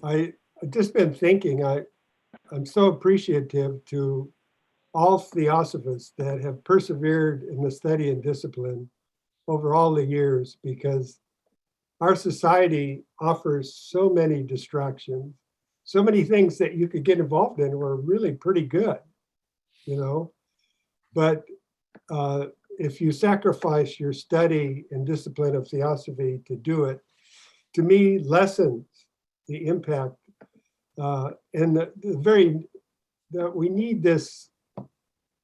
I've just been thinking, I'm so appreciative to all theosophists that have persevered in the study and discipline over all the years, because our society offers so many distractions, so many things that you could get involved in were really pretty good, you know. But if you sacrifice your study and discipline of theosophy to do it, to me, lessens the impact and that we need this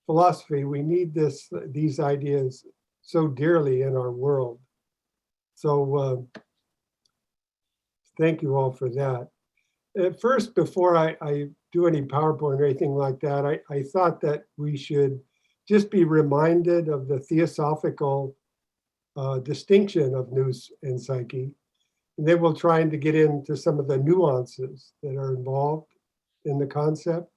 philosophy, we need these ideas so dearly in our world. So thank you all for that. At first, before I do any PowerPoint or anything like that, I thought that we should just be reminded of the theosophical distinction of Nous and Psyche. And then we'll try to get into some of the nuances that are involved in the concept.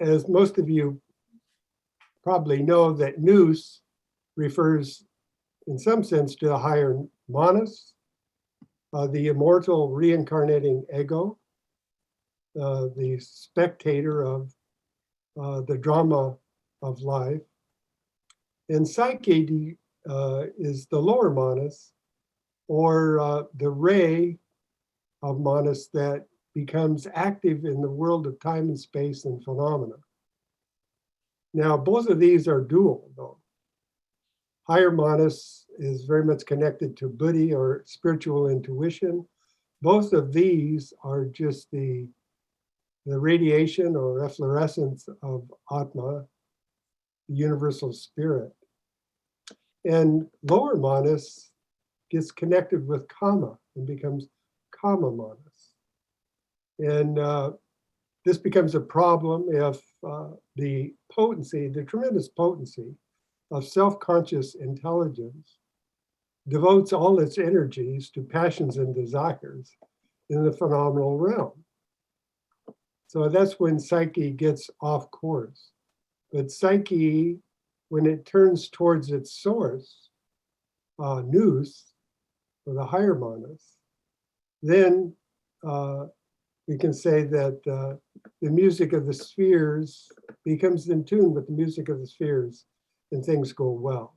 As most of you probably know, that Noose refers in some sense to the higher Manas, the immortal reincarnating ego, the spectator of the drama of life. And Psyche is the lower Manas, or the ray of Manas that becomes active in the world of time and space and phenomena. Now, both of these are dual, though. Higher Manas is very much connected to buddhi, or spiritual intuition. Both of these are just the radiation or efflorescence of Atma, the universal spirit. And lower Manas gets connected with Kama and becomes Kama Manas. And this becomes a problem if the potency, the tremendous potency of self-conscious intelligence devotes all its energies to passions and desires in the phenomenal realm. So that's when Psyche gets off course. But Psyche, when it turns towards its source, Nous, or the higher Manas, then we can say that the music of the spheres becomes in tune with the music of the spheres, and things go well.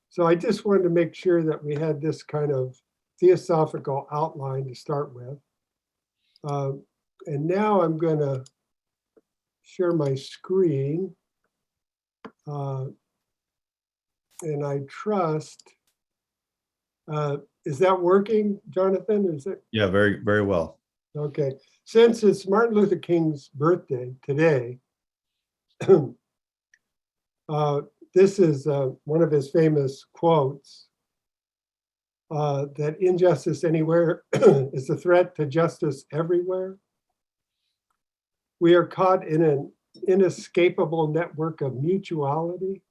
So I just wanted to make sure that we had this kind of theosophical outline to start with. And now I'm going to share my screen. And I trust, is that working, Jonathan? Is it? Yeah, very, very well. Okay. Since it's Martin Luther King's birthday today, this is one of his famous quotes, that injustice anywhere is a threat to justice everywhere. We are caught in an inescapable network of mutuality,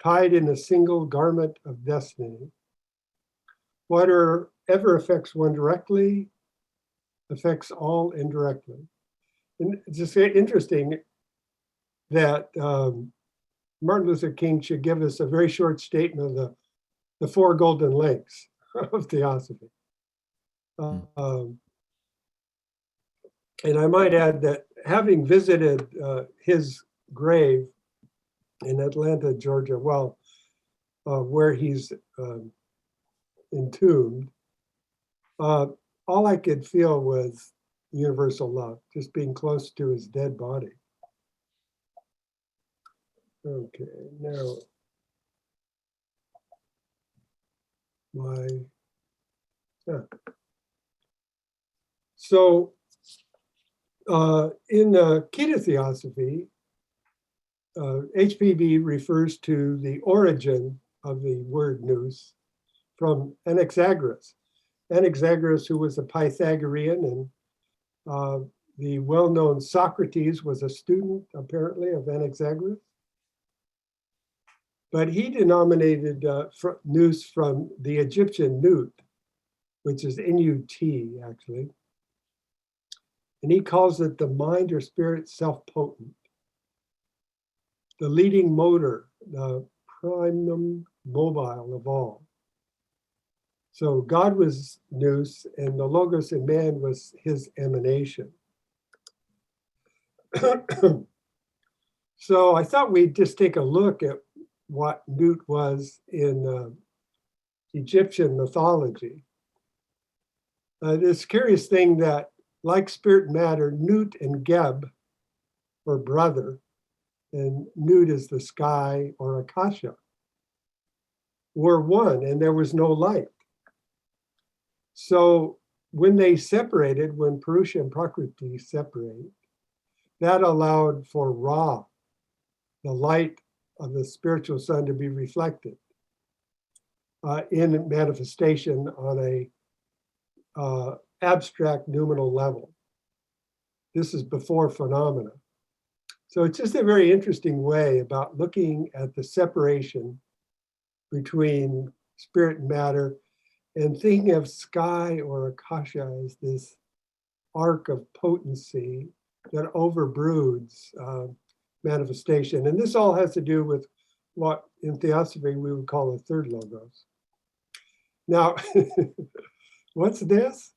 tied in a single garment of destiny. Whatever affects one directly affects all indirectly. And it's just interesting that Martin Luther King should give us a very short statement of the four golden links of theosophy. And I might add that having visited his grave in Atlanta, Georgia, well, where he's entombed, all I could feel was universal love, just being close to his dead body. Okay, now so in Kita theosophy, HPB refers to the origin of the word nous from Anaxagoras. Anaxagoras, who was a Pythagorean, and the well-known Socrates was a student, apparently, of Anaxagoras. But he denominated nous from the Egyptian Newt, which is N-U-T, actually. And he calls it the mind or spirit self-potent, the leading motor, the primum mobile of all. So God was Noose, and the Logos in man was his emanation. So I thought we'd just take a look at what Newt was in Egyptian mythology. This curious thing that, like spirit and matter, Newt and Geb were brother, and Newt is the sky or Akasha, were one, and there was no light. So when they separated, when Purusha and Prakriti separate, that allowed for Ra, the light of the spiritual sun, to be reflected in manifestation on a abstract noumenal level. This is before phenomena. So it's just a very interesting way about looking at the separation between spirit and matter, and thinking of sky or Akasha as this arc of potency that overbroods manifestation. And this all has to do with what in theosophy we would call a third logos. Now, what's this?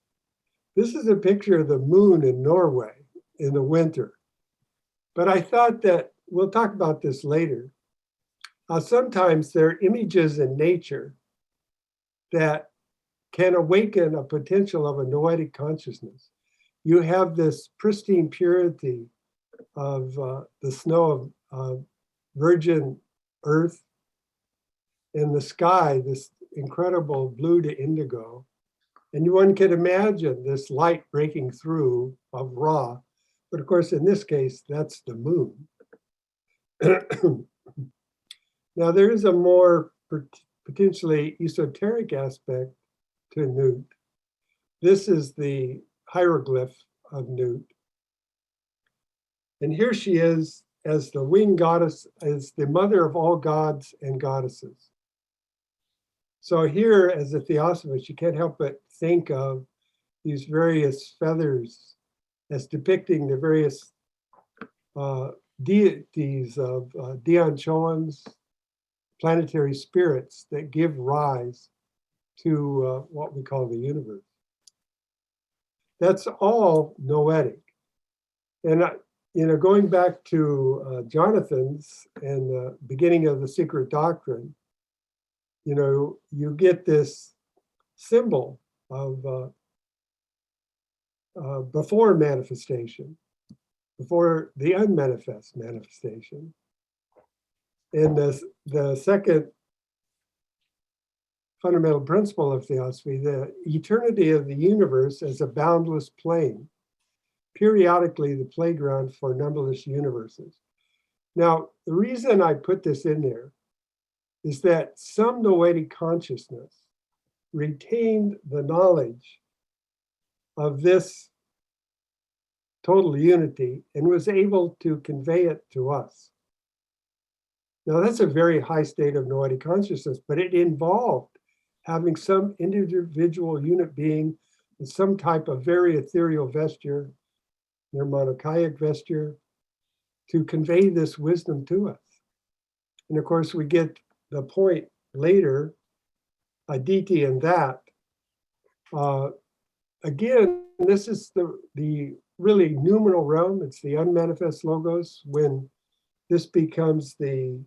This is a picture of the moon in Norway in the winter. But I thought that, we'll talk about this later, sometimes there are images in nature that can awaken a potential of a noetic consciousness. You have this pristine purity of the snow of virgin earth, and the sky, this incredible blue to indigo. And one can imagine this light breaking through of Ra. But of course, in this case, that's the moon. Now, there is a more potentially esoteric aspect to Newt. This is the Hieroglyph of Newt. And here she is as the winged goddess, as the mother of all gods and goddesses. So here, as a theosophist, you can't help but think of these various feathers as depicting the various deities of Dion Choans, planetary spirits that give rise to what we call the universe. That's all noetic. And going back to Jonathan's and the beginning of the secret doctrine, you get this symbol of before manifestation, before the unmanifest manifestation. And the second fundamental principle of theosophy, the eternity of the universe as a boundless plane, periodically the playground for numberless universes. Now, the reason I put this in there is that some noetic consciousness retained the knowledge of this total unity and was able to convey it to us. Now, that's a very high state of noetic consciousness, but it involved having some individual unit being in some type of very ethereal vesture, their monarchic vesture, to convey this wisdom to us. And of course, we get the point later, Aditi and that. Again, this is the really noumenal realm. It's the unmanifest logos. When this becomes the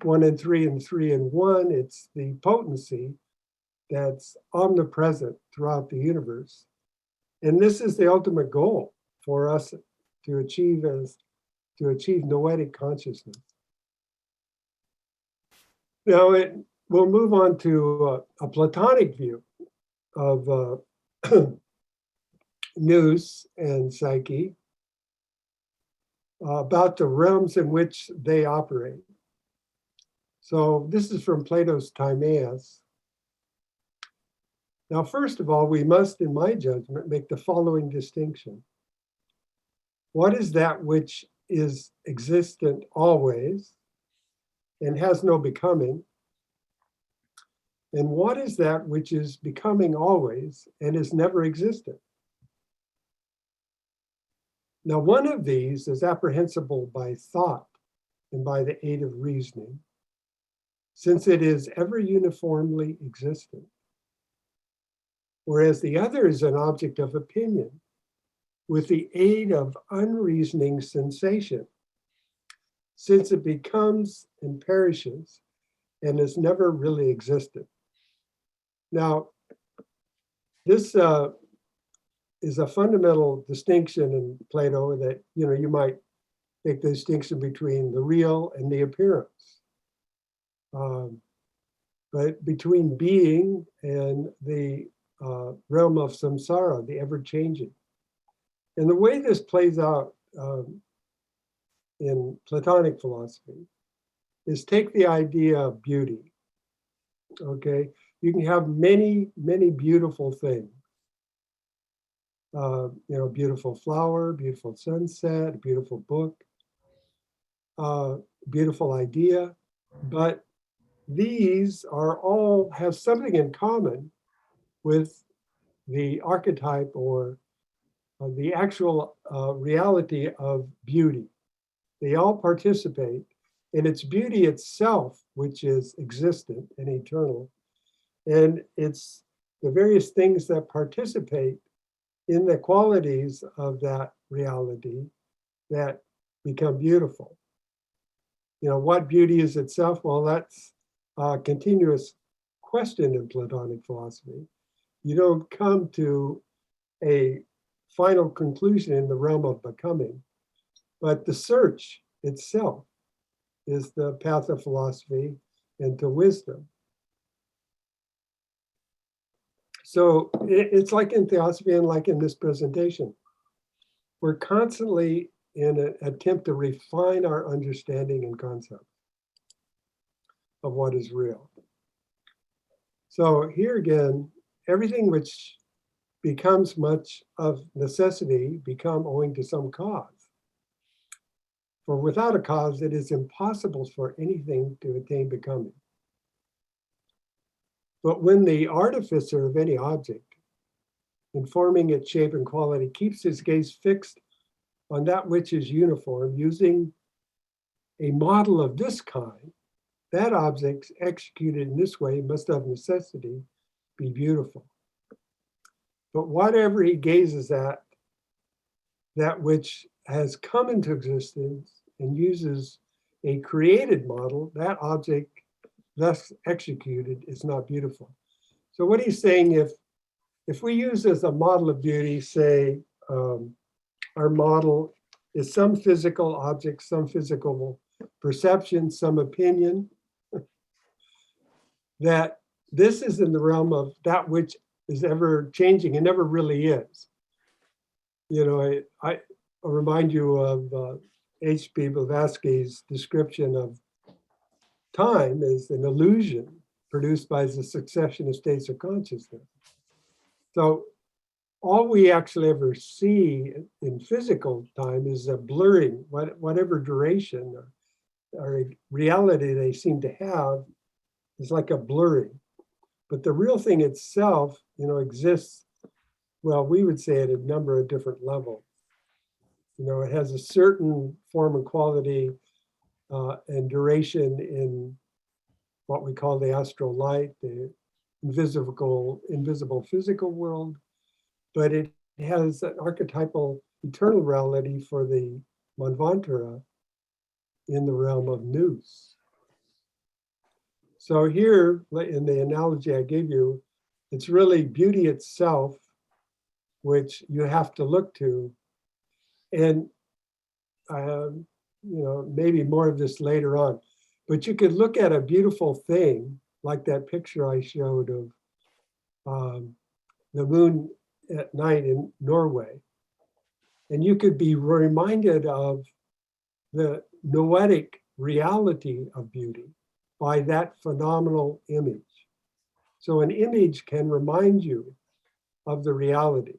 1 and 3 and 3 and 1, it's the potency that's omnipresent throughout the universe. And this is the ultimate goal for us to achieve noetic consciousness. Now, we'll move on to a Platonic view of Nous and Psyche, about the realms in which they operate. So this is from Plato's Timaeus. Now, first of all, we must, in my judgment, make the following distinction. What is that which is existent always and has no becoming? And what is that which is becoming always and is never existent? Now, one of these is apprehensible by thought and by the aid of reasoning, since it is ever uniformly existent. whereas the other is an object of opinion with the aid of unreasoning sensation, since it becomes and perishes and has never really existed. Now, this is a fundamental distinction in Plato that, you might make the distinction between the real and the appearance. But between being and the realm of samsara, the ever-changing. And the way this plays out in Platonic philosophy is take the idea of beauty, okay? You can have many, many beautiful things. Beautiful flower, beautiful sunset, beautiful book, beautiful idea, but these are all have something in common with the archetype or the actual reality of beauty. They all participate in its beauty itself, which is existent and eternal. And it's the various things that participate in the qualities of that reality that become beautiful. What beauty is itself? Well, that's a continuous question in Platonic philosophy. You don't come to a final conclusion in the realm of becoming, but the search itself is the path of philosophy into wisdom. So it's like in theosophy and like in this presentation. We're constantly in an attempt to refine our understanding and concept of what is real. So here again, everything which becomes much of necessity become owing to some cause. For without a cause, it is impossible for anything to attain becoming. But when the artificer of any object, in forming its shape and quality, keeps his gaze fixed on that which is uniform, using a model of this kind, that object executed in this way must of necessity be beautiful. But whatever he gazes at, that which has come into existence and uses a created model, that object thus executed is not beautiful. So what he's saying, if we use as a model of beauty, say, our model is some physical object, some physical perception, some opinion, that this is in the realm of that which is ever changing and never really is. I remind you of H.P. Blavatsky's description of time as an illusion produced by the succession of states of consciousness. So all we actually ever see in physical time is a blurring, whatever duration or reality they seem to have is like a blurring. But the real thing itself, exists, well, we would say at a number of different levels. It has a certain form and quality and duration in what we call the astral light, the invisible physical world, but it has an archetypal eternal reality for the Manvantara in the realm of Noose. So here, in the analogy I gave you, it's really beauty itself, which you have to look to. And, maybe more of this later on, but you could look at a beautiful thing, like that picture I showed of the moon at night in Norway. And you could be reminded of the noetic reality of beauty by that phenomenal image. So an image can remind you of the reality.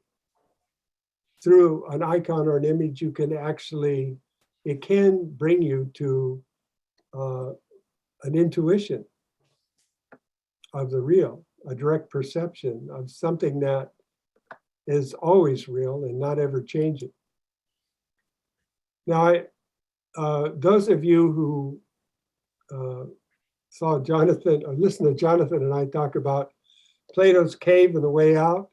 Through an icon or an image, you can actually, it can bring you to an intuition of the real, a direct perception of something that is always real and not ever changing. Now, those of you who saw Jonathan or listened to Jonathan and I talk about Plato's cave and the way out,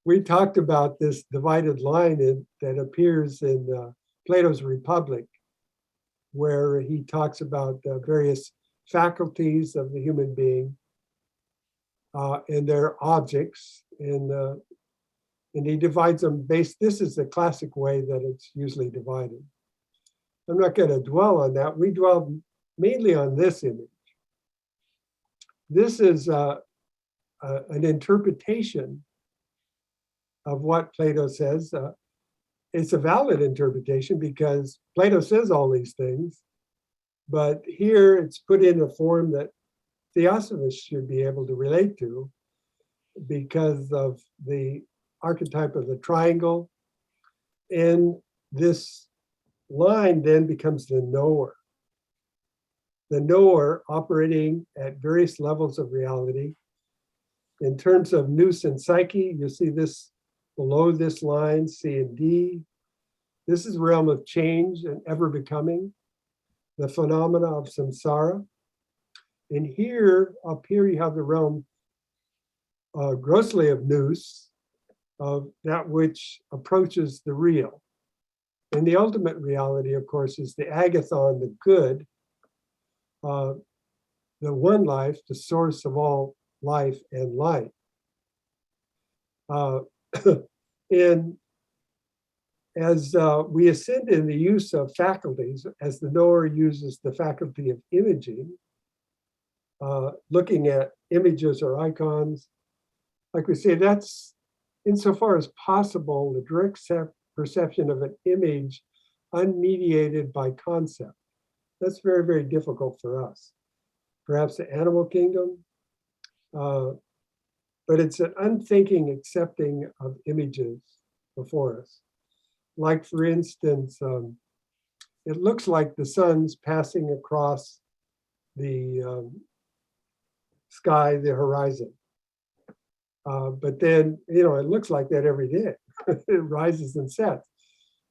We talked about this divided line that appears in Plato's Republic, where he talks about various faculties of the human being and their objects, and he divides them based. This is the classic way that it's usually divided. I'm not going to dwell on that. We dwell mainly on this image. This is an interpretation of what Plato says. It's a valid interpretation because Plato says all these things, but here it's put in a form that theosophists should be able to relate to because of the archetype of the triangle. And this line then becomes the knower. The knower operating at various levels of reality. In terms of Nous and Psyche, you see this below this line, C and D. This is the realm of change and ever becoming, the phenomena of samsara. And here, up here, you have the realm grossly of Noose, of that which approaches the real. And the ultimate reality, of course, is the agathon, the good, the one life, the source of all life and light. And as we ascend in the use of faculties, as the knower uses the faculty of imaging, looking at images or icons, like we say, that's insofar as possible, the direct perception of an image unmediated by concept. That's very, very difficult for us. Perhaps the animal kingdom, but it's an unthinking accepting of images before us. Like, for instance, it looks like the sun's passing across the sky, the horizon. But then, it looks like that every day. It rises and sets.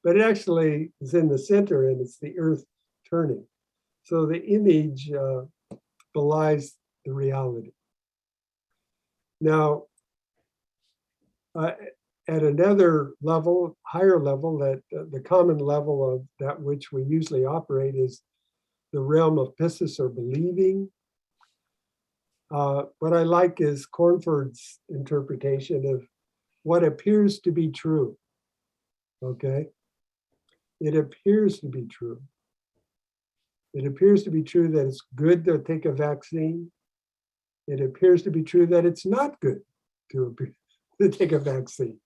But it actually is in the center and it's the earth turning. So the image belies the reality. Now, at another level, higher level, that the common level of that which we usually operate is the realm of pistis or believing. What I like is Cornford's interpretation of what appears to be true. Okay? It appears to be true. It appears to be true that it's good to take a vaccine. It appears to be true that it's not good to take a vaccine.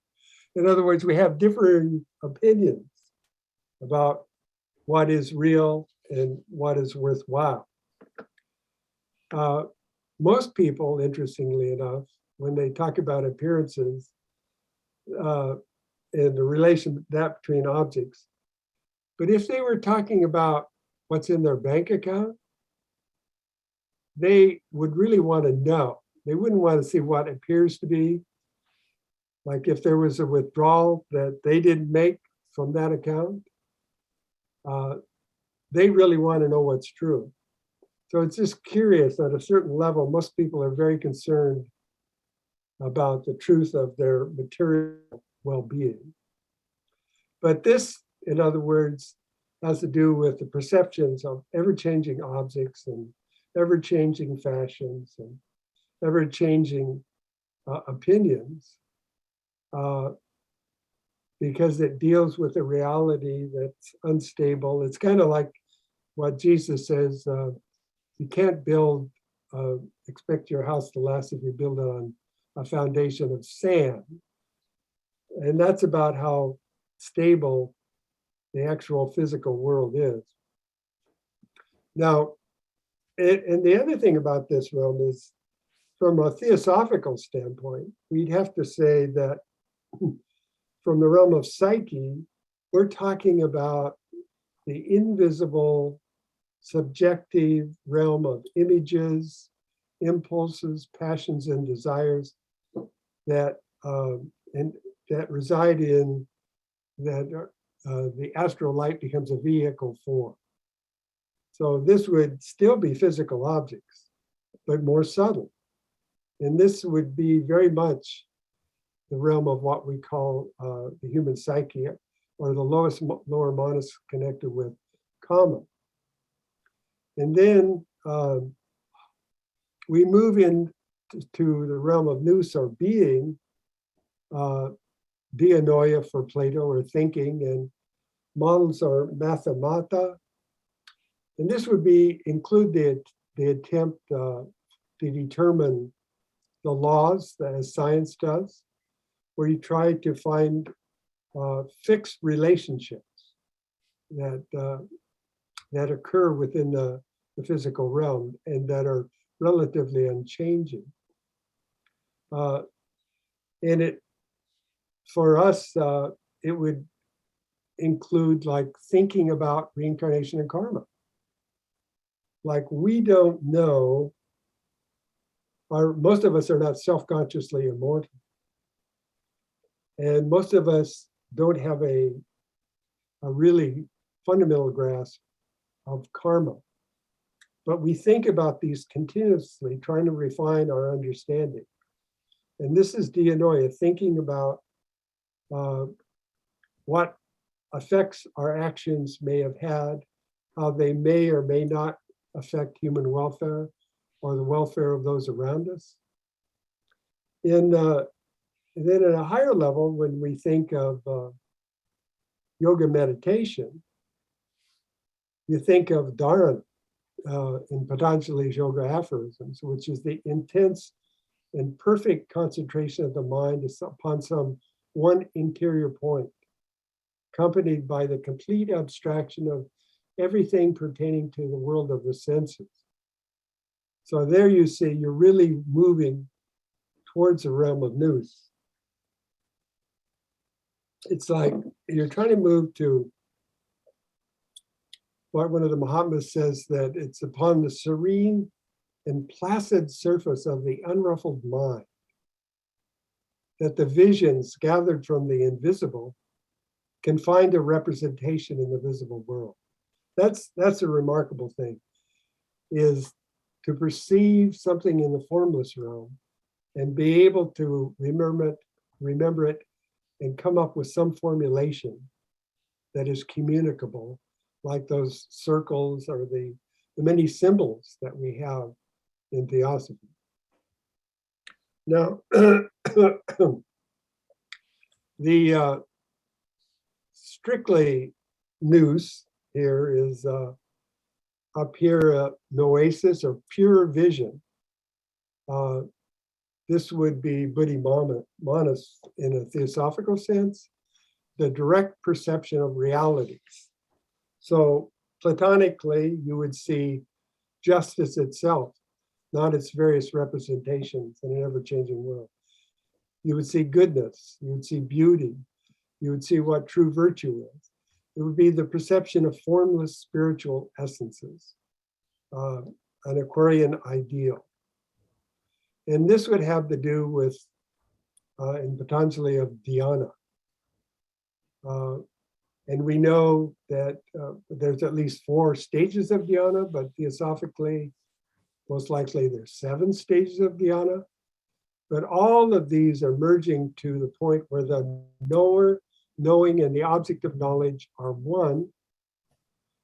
In other words, we have differing opinions about what is real and what is worthwhile. Most people, interestingly enough, when they talk about appearances and the relation that between objects, but if they were talking about what's in their bank account, they would really want to know. They wouldn't want to see what appears to be. Like if there was a withdrawal that they didn't make from that account, they really want to know what's true. So it's just curious at a certain level, most people are very concerned about the truth of their material well-being. But this, in other words, has to do with the perceptions of ever-changing objects and ever-changing fashions and ever-changing opinions, because it deals with a reality that's unstable. It's kind of like what Jesus says, you can't expect your house to last if you build it on a foundation of sand. And that's about how stable the actual physical world is. Now, and the other thing about this realm is, from a theosophical standpoint, we'd have to say that from the realm of psyche, we're talking about the invisible, subjective realm of images, impulses, passions, and desires that reside in that the astral light becomes a vehicle for. So this would still be physical objects, but more subtle. And this would be very much the realm of what we call the human psyche, or the lower manas connected with Kama. And then we move into the realm of Noose, or being, dianoia for Plato, or thinking, and models are mathemata. And this would include the attempt to determine the laws, as science does, where you try to find fixed relationships that occur within the physical realm and that are relatively unchanging. And for us, it would include like thinking about reincarnation and karma. Like we don't know, most of us are not self-consciously immortal. And most of us don't have a really fundamental grasp of karma. But we think about these continuously, trying to refine our understanding. And this is dianoia, thinking about what effects our actions may have had, how they may or may not affect human welfare or the welfare of those around us. And then at a higher level, when we think of yoga meditation, you think of dharana in Patanjali's yoga aphorisms, which is the intense and perfect concentration of the mind upon some one interior point, accompanied by the complete abstraction of everything pertaining to the world of the senses. So there you see, you're really moving towards the realm of Noose. It's like you're trying to move to what one of the Mahatmas says, that it's upon the serene and placid surface of the unruffled mind that the visions gathered from the invisible can find a representation in the visible world. That's a remarkable thing, is to perceive something in the formless realm and be able to remember it, and come up with some formulation that is communicable, like those circles or the many symbols that we have in theosophy. Now, the strictly Noose here is up here, noesis, or pure vision. This would be buddhi manas in a theosophical sense, the direct perception of realities. So platonically, you would see justice itself, not its various representations in an ever-changing world. You would see goodness, you would see beauty, you would see what true virtue is. It would be the perception of formless spiritual essences, an Aquarian ideal. And this would have to do with, in Patanjali, of dhyana. And we know that there's at least 4 stages of dhyana, but theosophically, most likely there's 7 stages of dhyana. But all of these are merging to the point where the knower, knowing, and the object of knowledge are one.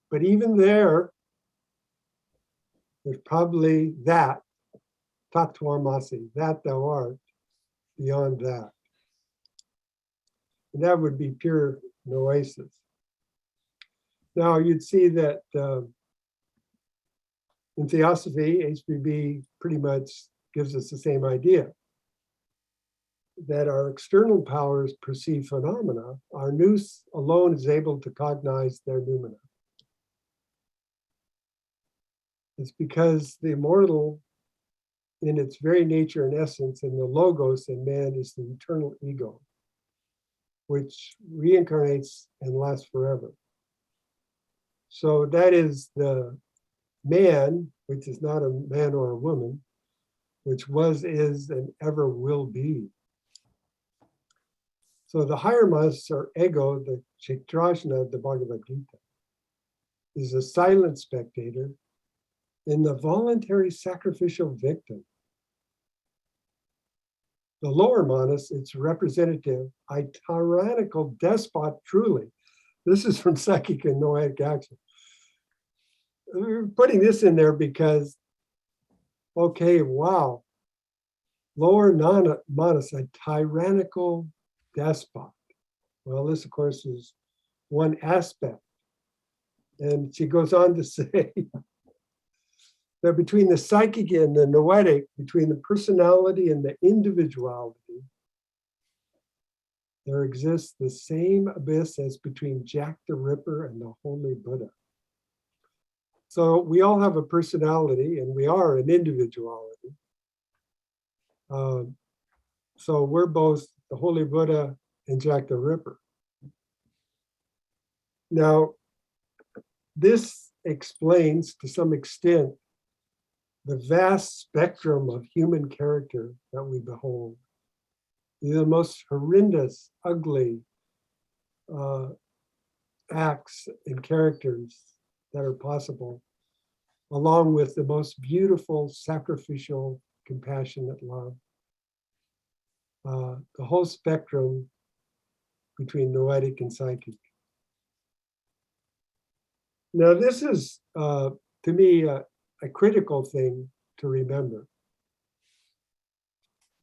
But even there's probably that, tattvamasi, that thou art, beyond that. And that would be pure noesis. Now you'd see that in theosophy, HPB pretty much gives us the same idea, that our external powers perceive phenomena, our Nous alone is able to cognize their noumena. It's because the immortal, in its very nature and essence, and the logos in man is the eternal ego, which reincarnates and lasts forever. So that is the man, which is not a man or a woman, which was, is, and ever will be. So the higher manas, or ego, the Prajna of the Bhagavad Gita, is a silent spectator in the voluntary sacrificial victim The lower Manas, it's representative, a tyrannical despot truly. This is from Psychic and Noetic Action. We're putting this in there because, okay, wow. Lower Manas, a tyrannical despot. Well, this, of course, is one aspect. And she goes on to say that between the psychic and the noetic, between the personality and the individuality, there exists the same abyss as between Jack the Ripper and the Holy Buddha. So we all have a personality and we are an individuality. So we're both the Holy Buddha and Jack the Ripper. Now, this explains to some extent the vast spectrum of human character that we behold. The most horrendous, ugly acts and characters that are possible, along with the most beautiful, sacrificial, compassionate love. The whole spectrum between noetic and psychic. Now, this is, to me, a critical thing to remember.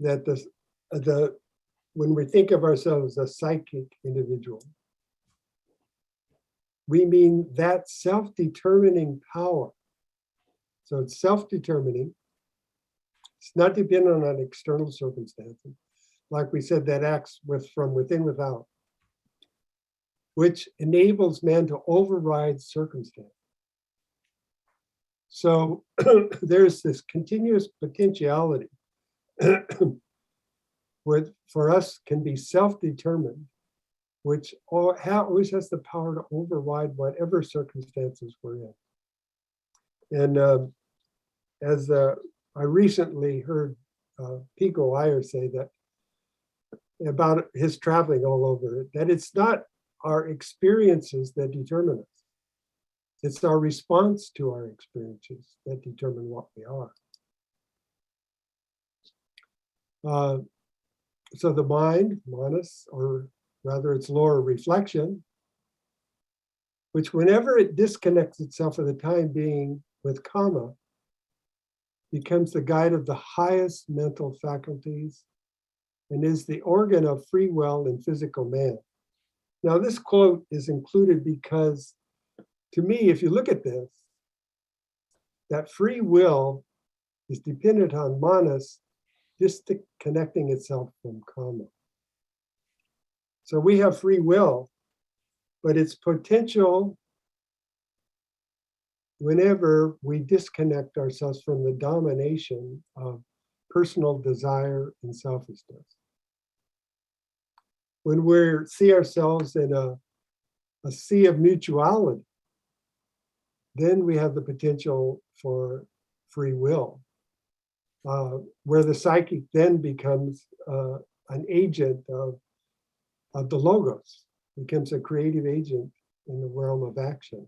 That when we think of ourselves as a psychic individual, we mean that self-determining power. So it's self-determining. It's not dependent on external circumstances. Like we said, that acts from within without, which enables man to override circumstance. So there's this continuous potentiality which for us can be self-determined, which always has the power to override whatever circumstances we're in. And as I recently heard Pico Iyer say that about his traveling all over, that it's not our experiences that determine us. It's our response to our experiences that determine what we are. So the mind, manas, or rather its lower reflection, which whenever it disconnects itself for the time being with karma, becomes the guide of the highest mental faculties and is the organ of free will in physical man. Now, this quote is included because, to me, if you look at this, that free will is dependent on manas disconnecting itself from karma. So we have free will, but its potential whenever we disconnect ourselves from the domination of personal desire and selfishness. When we see ourselves in a sea of mutuality, then we have the potential for free will, where the psychic then becomes an agent of the logos, becomes a creative agent in the realm of action.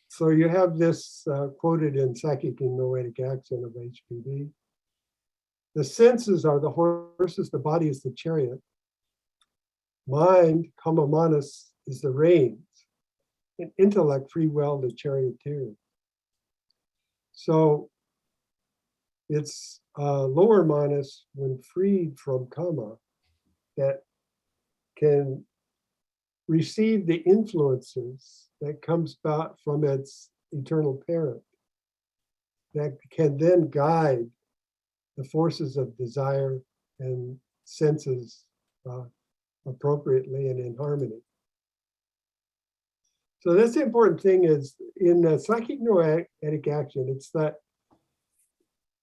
So you have this quoted in Psychic and Noetic Action of HPV. The senses are the horses, the body is the chariot. Mind, kama manas, is the reins. And intellect, free will, the charioteer. So it's lower manas, when freed from kama, that can receive the influences that comes back from its eternal parent, that can then guide the forces of desire and senses appropriately and in harmony. So that's the important thing is in psychic noetic action, it's that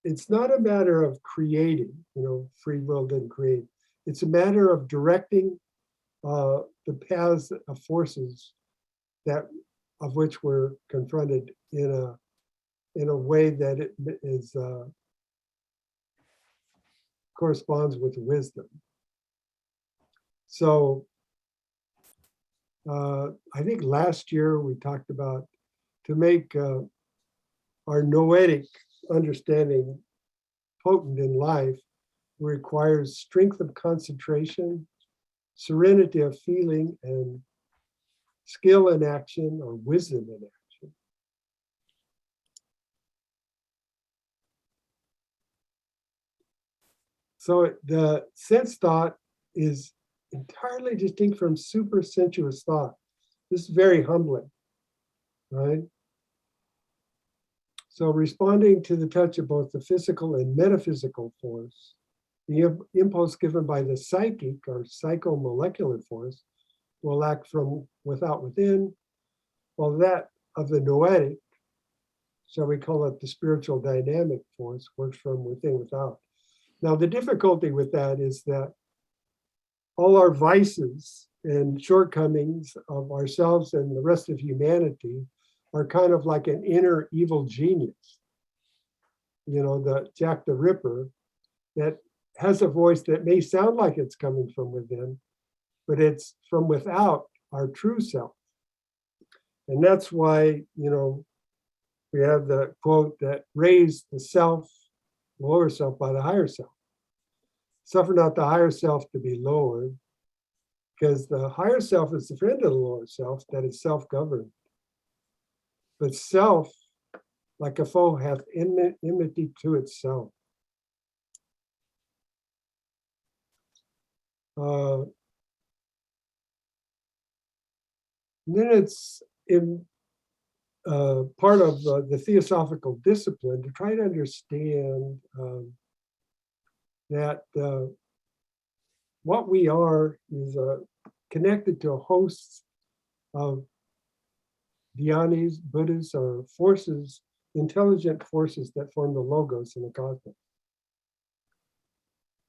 it's not a matter of creating, free will didn't create. It's a matter of directing the paths of forces of which we're confronted in a way that it is corresponds with wisdom. So I think last year we talked about to make our noetic understanding potent in life requires strength of concentration, serenity of feeling, and skill in action or wisdom in action. So the sense thought is entirely distinct from supersensuous thought. This is very humbling, right? So responding to the touch of both the physical and metaphysical force, the impulse given by the psychic or psychomolecular force will act from without within, while that of the noetic, shall we call it the spiritual dynamic force, works from within without. Now, the difficulty with that is that all our vices and shortcomings of ourselves and the rest of humanity are kind of like an inner evil genius. You know, the Jack the Ripper that has a voice that may sound like it's coming from within, but it's from without our true self. And that's why, you know, we have the quote that raise the self, lower self by the higher self. Suffer not the higher self to be lowered, because the higher self is the friend of the lower self that is self-governed. But self, like a foe, hath enmity to itself. Then it's in part of the theosophical discipline to try to understand that what we are is connected to a host of dhyanis, Buddhas, or forces, intelligent forces that form the logos in the cosmos.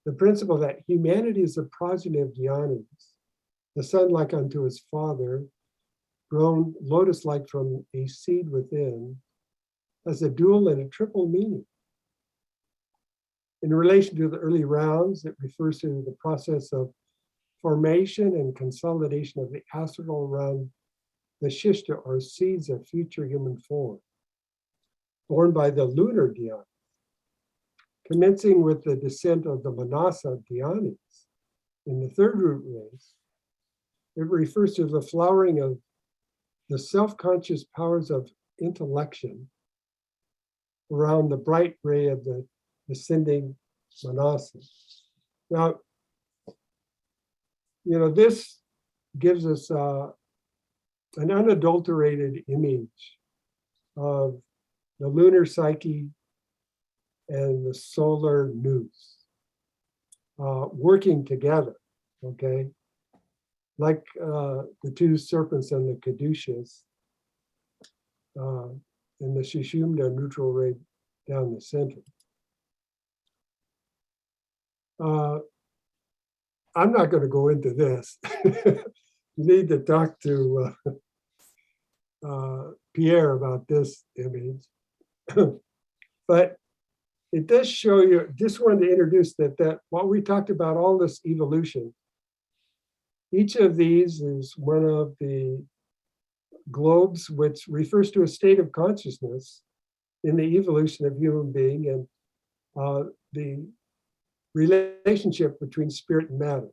The principle that humanity is a progeny of dhyanis, the son like unto his father, grown lotus-like from a seed within, has a dual and a triple meaning. In relation to the early rounds, it refers to the process of formation and consolidation of the astral around the shishta, or seeds of future human form, born by the lunar dhyana, commencing with the descent of the manasa dhyanis in the third root race. It refers to the flowering of the self-conscious powers of intellection around the bright ray of the ascending manasa. Now, you know, this gives us an unadulterated image of the lunar psyche and the solar noose working together, okay? Like the two serpents and the caduceus and the Shishumna neutral ray down the center. I'm not going to go into this. You need to talk to Pierre about this image. But it does show you, just wanted to introduce that what we talked about, all this evolution, each of these is one of the globes, which refers to a state of consciousness in the evolution of human being and the relationship between spirit and matter.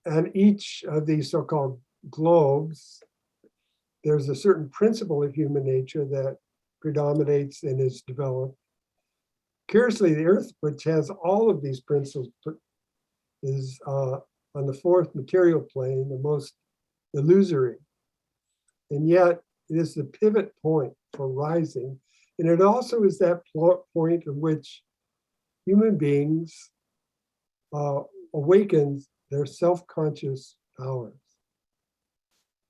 And each of these so-called globes, there's a certain principle of human nature that predominates and is developed. Curiously, the Earth, which has all of these principles, is on the fourth material plane, the most illusory. And yet, it is the pivot point for rising. And it also is that point at which human beings awaken their self-conscious powers.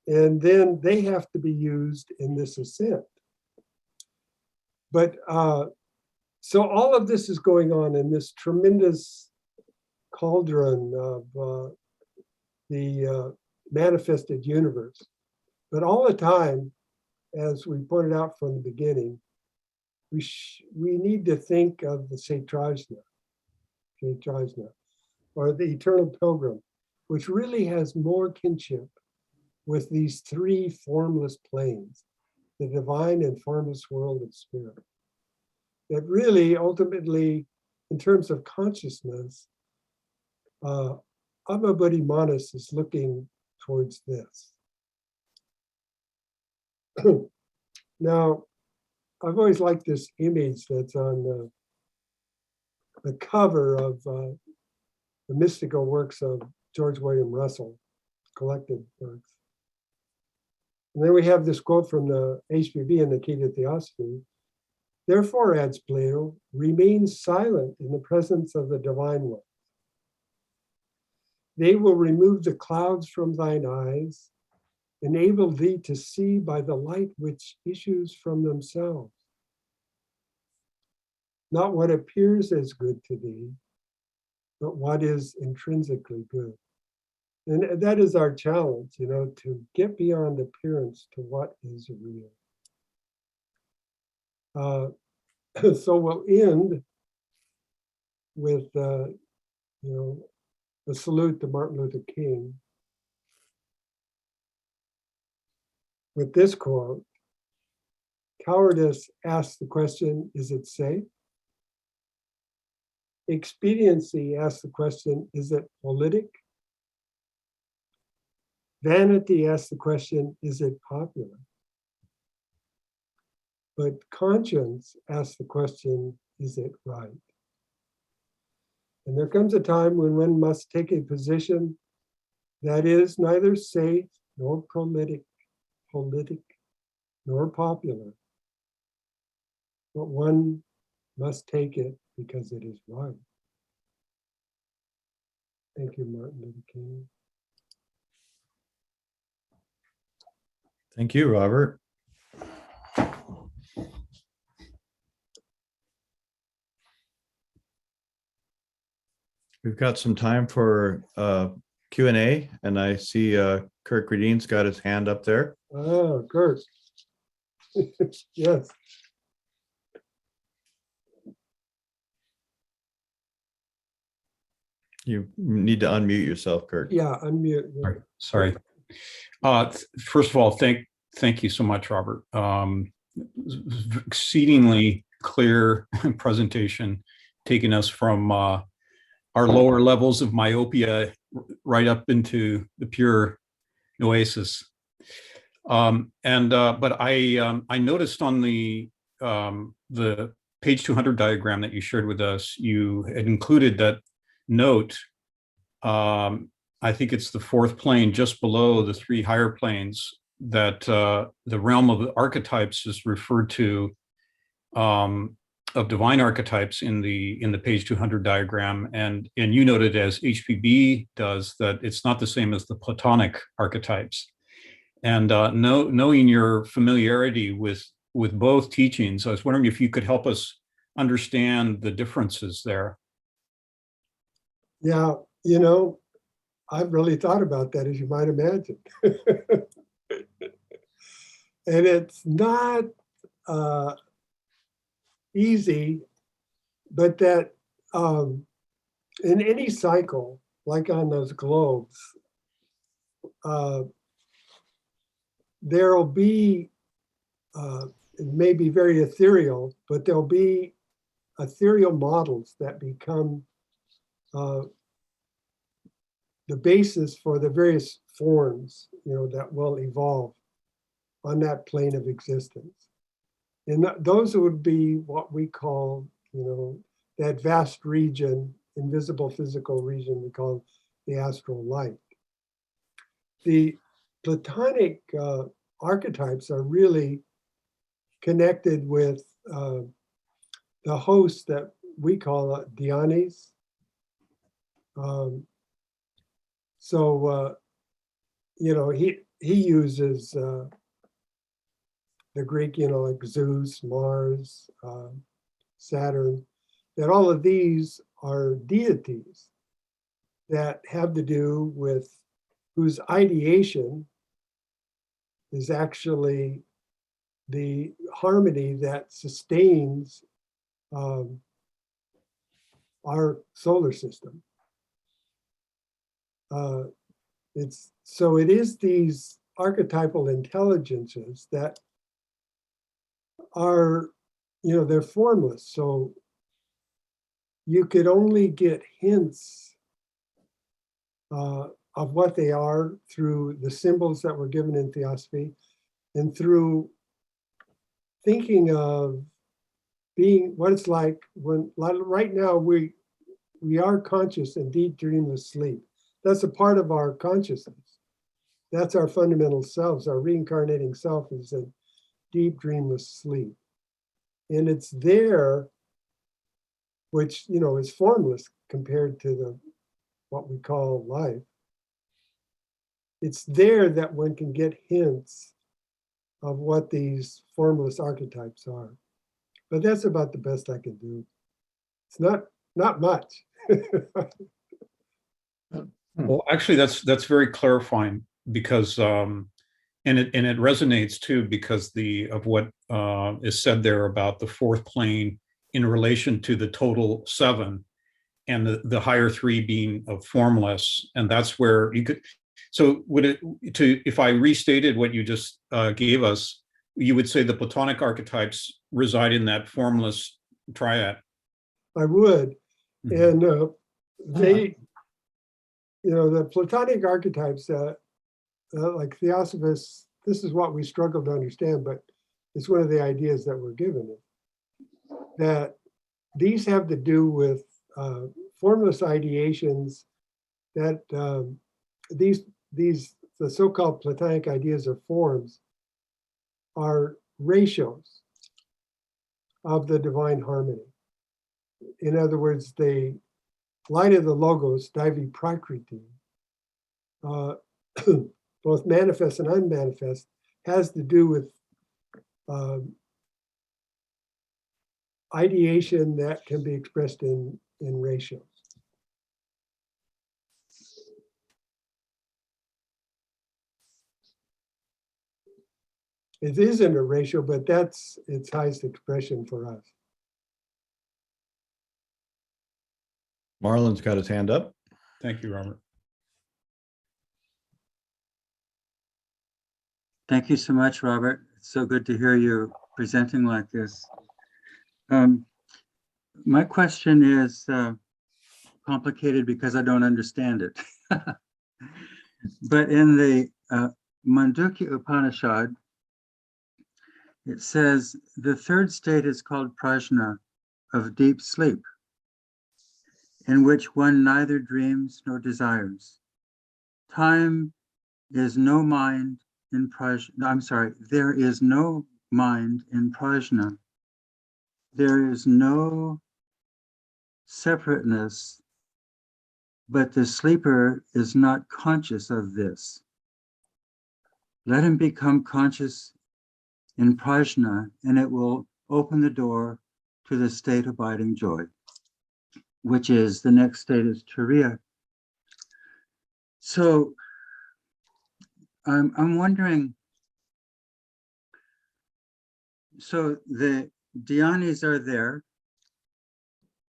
And then they have to be used in this ascent. But so all of this is going on in this tremendous cauldron of the manifested universe. But all the time, as we pointed out from the beginning, we need to think of the Prajna, or the eternal pilgrim, which really has more kinship with these three formless planes. the divine and formless world of spirit. That really, ultimately, in terms of consciousness, Abhabodhi Manas is looking towards this. Now, I've always liked this image that's on the cover of the mystical works of George William Russell, collected works. And then we have this quote from the HPB in the Key to Theosophy. Therefore, adds Plato, remain silent in the presence of the divine one. They will remove the clouds from thine eyes, enable thee to see by the light which issues from themselves. Not what appears as good to thee, but what is intrinsically good. And that is our challenge, to get beyond appearance to what is real. So we'll end with, a salute to Martin Luther King with this quote: cowardice asks the question, is it safe? Expediency asks the question, is it politic? Vanity asks the question, is it popular? But conscience asks the question, is it right? And there comes a time when one must take a position that is neither safe nor politic, nor popular, but one must take it because it is right. Thank you, Martin Luther King. Thank you, Robert. We've got some time for Q&A, and I see Kirk Redean's got his hand up there. Oh, Kirk. Yes. You need to unmute yourself, Kirk. Yeah, unmute. Yeah. Sorry. First of all, thank you so much, Robert. Exceedingly clear presentation, taking us from our lower levels of myopia right up into the pure oasis. But I noticed on the page 200 diagram that you shared with us, you had included that note. I think it's the fourth plane, just below the three higher planes, that the realm of the archetypes is referred to, of divine archetypes in the page 200 diagram, and you noted, as HPB does, that it's not the same as the Platonic archetypes. And knowing your familiarity with both teachings, I was wondering if you could help us understand the differences there. Yeah, I've really thought about that, as you might imagine. And it's not easy, but that in any cycle, like on those globes, there'll be, it may be very ethereal, but there'll be ethereal models that become the basis for the various forms, that will evolve on that plane of existence. And those would be what we call, that vast region, invisible physical region we call the astral light. The Platonic archetypes are really connected with the host that we call Dionys. He uses the Greek, like Zeus, Mars, Saturn, that all of these are deities that have to do with whose ideation is actually the harmony that sustains our solar system. It is these archetypal intelligences that are, they're formless. So you could only get hints of what they are through the symbols that were given in Theosophy and through thinking of being what it's like when, right now, we are conscious and deep dreamless sleep. That's a part of our consciousness. That's our fundamental selves. Our reincarnating self is a deep dreamless sleep. And it's there, which, is formless compared to what we call life. It's there that one can get hints of what these formless archetypes are. But that's about the best I can do. It's not much. Well, actually, that's very clarifying because and it resonates too because of what is said there about the fourth plane in relation to the total seven and the higher three being of formless, and that's where you could. So if I restated what you just gave us, you would say the Platonic archetypes reside in that formless triad. I would. Mm-hmm. And they, the Platonic archetypes, like Theosophists, this is what we struggle to understand, but it's one of the ideas that we're given, that these have to do with formless ideations, that the so-called Platonic ideas of forms are ratios of the divine harmony. In other words, the light of the logos, Divi Prakriti, both manifest and unmanifest, has to do with ideation that can be expressed in ratios. It isn't a ratio, but that's its highest expression for us. Marlon's got his hand up. Thank you, Robert. Thank you so much, Robert. It's so good to hear you presenting like this. My question is complicated because I don't understand it. But in the Mandukya Upanishad, it says the third state is called Prajna, of deep sleep, in which one neither dreams nor desires. Time is no mind in Prajna. I'm sorry, there is no mind in Prajna. There is no separateness, but the sleeper is not conscious of this. Let him become conscious in Prajna, and it will open the door to the state abiding joy, which is the next state is Turiya. So I'm wondering, so the dhyanis are there,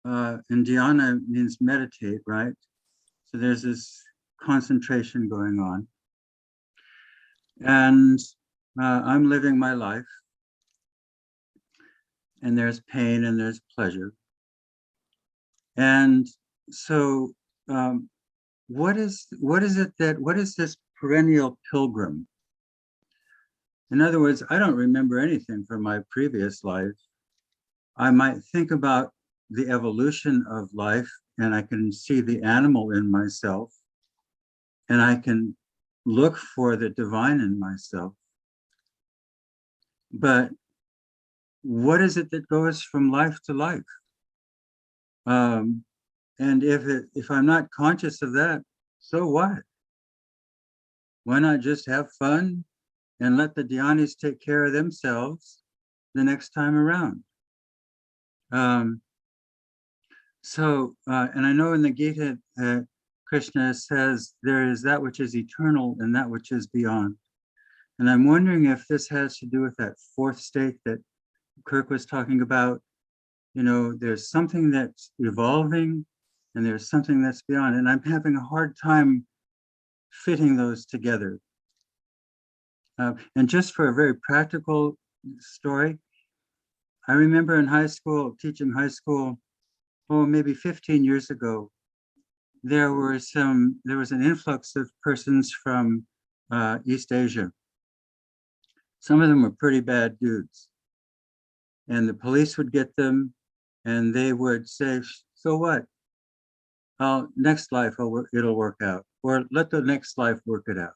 and dhyana means meditate, right? So there's this concentration going on. And I'm living my life, and there's pain and there's pleasure. And so what is this perennial pilgrim? In other words, I don't remember anything from my previous life. I might think about the evolution of life, and I can see the animal in myself, and I can look for the divine in myself. But what is it that goes from life to life? And if I'm not conscious of that, so what? Why not just have fun and let the dhyanis take care of themselves the next time around? And I know in the Gita, Krishna says there is that which is eternal and that which is beyond. And I'm wondering if this has to do with that fourth state that Kirk was talking about. There's something that's evolving and there's something that's beyond. And I'm having a hard time fitting those together. And just for a very practical story, I remember in high school, teaching high school, oh, maybe 15 years ago, there was an influx of persons from East Asia. Some of them were pretty bad dudes. And the police would get them and they would say, so what? Next life, it'll work out. Or let the next life work it out.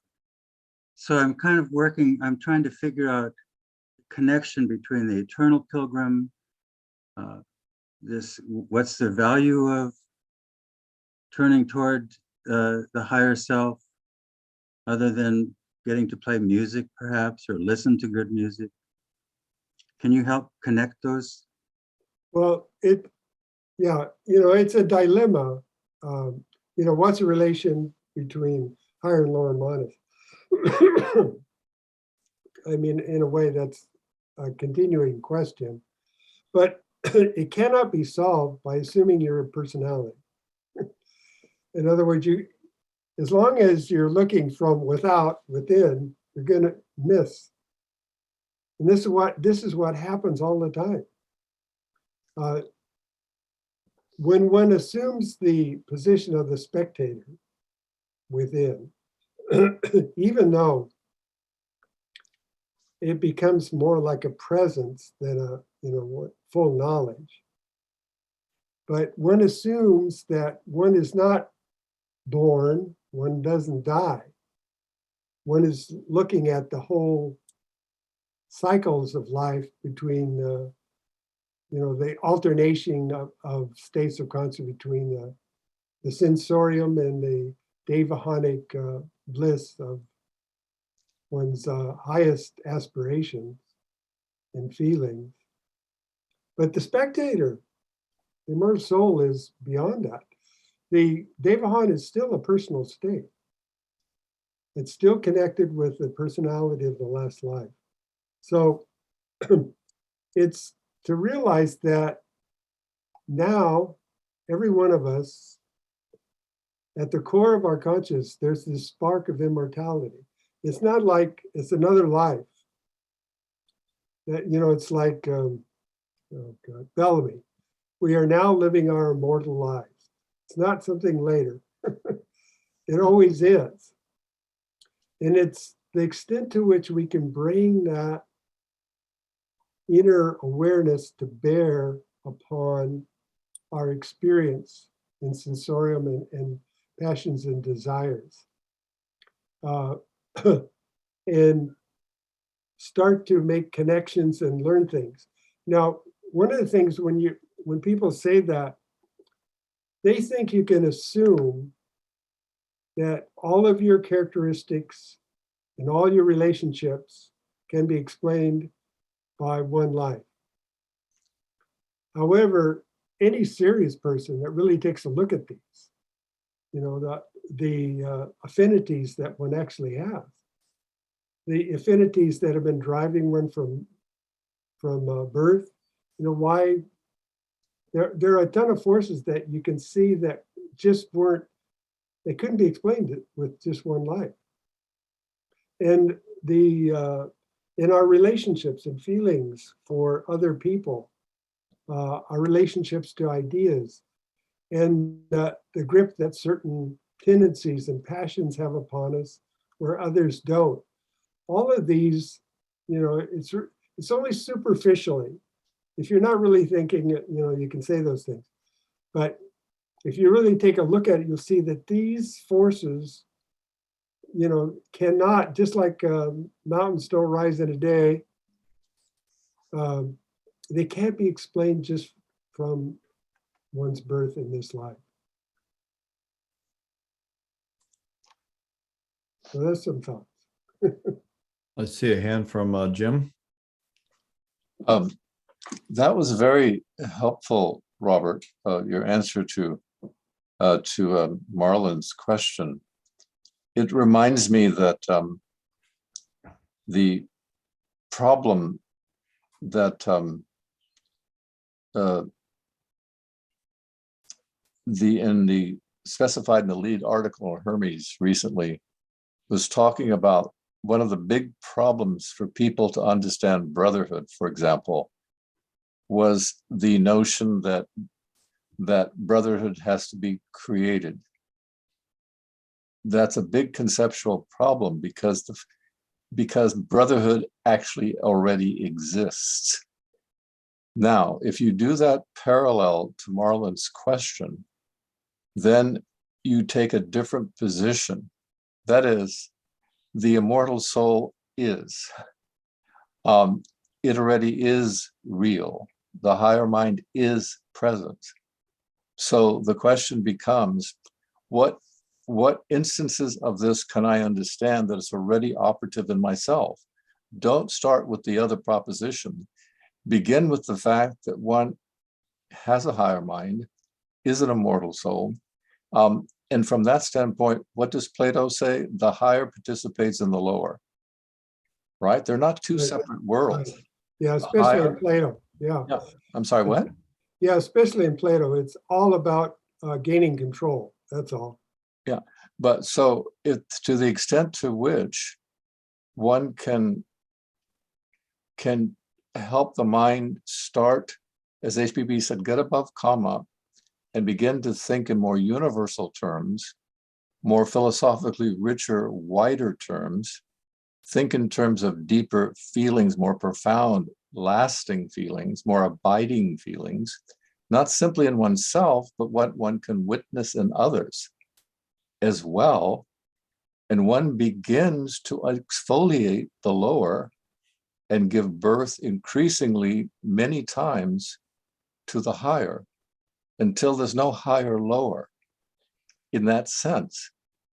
So I'm kind of I'm trying to figure out connection between the eternal pilgrim, what's the value of turning toward the higher self, other than getting to play music perhaps, or listen to good music. Can you help connect those? Well, yeah, it's a dilemma. What's the relation between higher and lower manas? I mean, in a way, that's a continuing question, but it cannot be solved by assuming you're a personality. In other words, as long as you're looking from within, you're going to miss. And this is what happens all the time. When one assumes the position of the spectator within, even though it becomes more like a presence than a full knowledge, but one assumes that one is not born, one doesn't die. One is looking at the whole cycles of life between the alternation of states of consciousness between the sensorium and the devahanic bliss of one's highest aspirations and feelings. But the spectator, the immersed soul, is beyond that. The Devahan is still a personal state. It's still connected with the personality of the last life. So it's to realize that now, every one of us, at the core of our consciousness, there's this spark of immortality. It's not like it's another life. That, it's like, Bellamy. We are now living our immortal lives. It's not something later. It always is. And it's the extent to which we can bring that inner awareness to bear upon our experience in sensorium and passions and desires. And start to make connections and learn things. Now, one of the things when people say that, they think you can assume that all of your characteristics and all your relationships can be explained by one life. However, any serious person that really takes a look at these, the affinities that one actually has, the affinities that have been driving one from birth, why there are a ton of forces that you can see that just they couldn't be explained with just one life. And in our relationships and feelings for other people, our relationships to ideas, and the grip that certain tendencies and passions have upon us where others don't. All of these, it's only superficially. If you're not really thinking, you can say those things. But if you really take a look at it, you'll see that these forces, cannot, just like mountains don't rise in a day, they can't be explained just from one's birth in this life. So that's some thoughts. Let's see a hand from Jim. That was very helpful, Robert, your answer to Marlon's question. It reminds me that the problem that specified in the lead article of Hermes recently was talking about one of the big problems for people to understand brotherhood, for example, was the notion that brotherhood has to be created. That's a big conceptual problem because brotherhood actually already exists. Now, if you do that parallel to Marlon's question, then you take a different position. That is, the immortal soul is. It already is real. The higher mind is present. So the question becomes, what instances of this can I understand that it's already operative in myself? Don't start with the other proposition. Begin with the fact that one has a higher mind, is an immortal soul. And from that standpoint, what does Plato say? The higher participates in the lower, right? They're not two separate worlds. Yeah, especially in Plato. Yeah. Yeah. I'm sorry, what? Yeah, especially in Plato. It's all about gaining control. That's all. Yeah. But so to the extent to which one can help the mind start, as HPB said, get above comma and begin to think in more universal terms, more philosophically richer, wider terms, think in terms of deeper feelings, more profound, lasting feelings, more abiding feelings, not simply in oneself, but what one can witness in others as well. And one begins to exfoliate the lower and give birth increasingly many times to the higher until there's no higher lower. In that sense,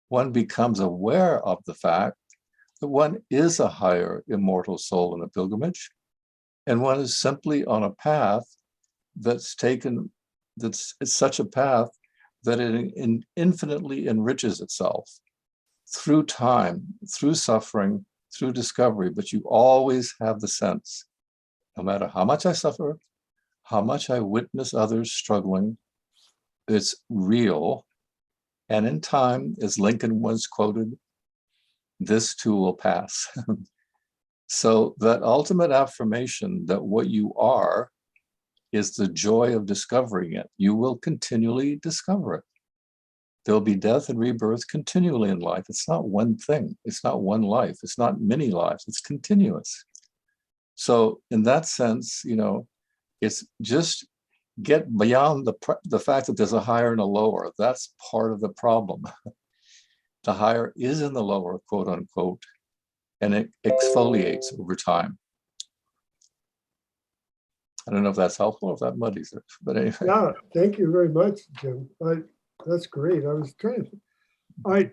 one becomes aware of the fact that one is a higher immortal soul in a pilgrimage, and one is simply on a path that's such a path that it infinitely enriches itself through time, through suffering, through discovery. But you always have the sense, no matter how much I suffer, how much I witness others struggling, it's real. And in time, as Lincoln was quoted, this too will pass. So that ultimate affirmation that what you are is the joy of discovering it. You will continually discover it. There'll be death and rebirth continually in life. It's not one thing. It's not one life. It's not many lives. It's continuous. So in that sense, it's just get beyond the fact that there's a higher and a lower. That's part of the problem. The higher is in the lower, quote unquote, and it exfoliates over time. I don't know if that's helpful or if that muddies it, but anyway. Yeah, thank you very much, Jim. That's great. I was trying to, I